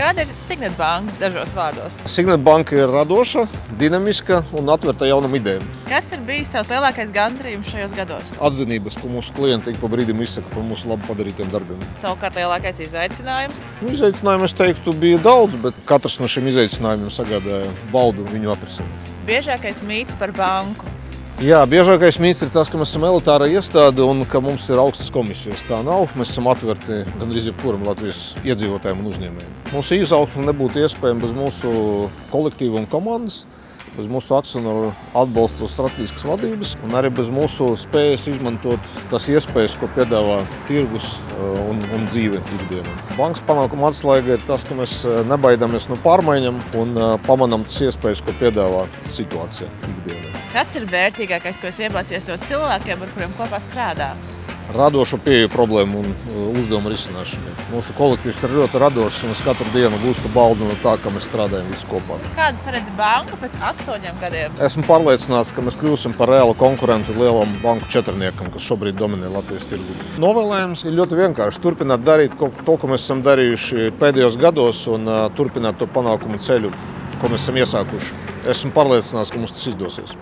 Kāda ir Signet banka dažos vārdos? Signet banka ir radoša, dinamiska un atvērta jaunam idejām. Kas ir bijis tavs lielākais gandarījums šajos gados? Atzinības, ko mūsu klienti ik pa brīdim izsaka par mūsu labi padarītiem darbiem. Savukārt lielākais izaicinājums? Izaicinājumu, es teiktu, bija daudz, bet katrs no šiem izaicinājumiem sagādāja baudu viņu atrisināt. Biežākais mīts par banku? Jā, biežākais mīts ir tas, ka mēs esam elitāra iestāde un ka mums ir augstas komisijas. Tā nav. Mēs esam atverti gandrīz jebkuram Latvijas iedzīvotājiem un uzņēmējiem. Mūsu izaugsme nebūtu iespējama bez mūsu kolektīva un komandas, bez mūsu akcionāru atbalsta un strateģiskas vadības un arī bez mūsu spējas izmantot tās iespējas, ko piedāvā tirgus un dzīve ikdienā. Bankas panākuma atslēga ir tas, ka mēs nebaidāmies no pārmaiņām un pamanām tas iespējas, ko piedāvā situācija ikdienā. Kas ir vērtīgākais, ko esi iemācījies no cilvēkiem, ar kuriem kopā strādā? Radošu pieeju problēmu un uzdevumu risināšanai. Mūsu kolektīvs ir ļoti radošs un es katru dienu gūstu baudu no tā, ka mēs strādājam visi kopā. Kādu redz banka pēc 8 gadiem? Esmu pārliecināts, ka mēs kļūsim par reālu konkurentu lielam banku četrniekam, kas šobrīd dominē Latvijas tirgu. Novēlējums ir ļoti vienkārši turpināt darīt to, ko mēs esam darījuši pēdējos gados un turpināt to panākumu ceļu, ko mēs esam iesākuši. Esmu pārliecināts, ka mums tas izdosies.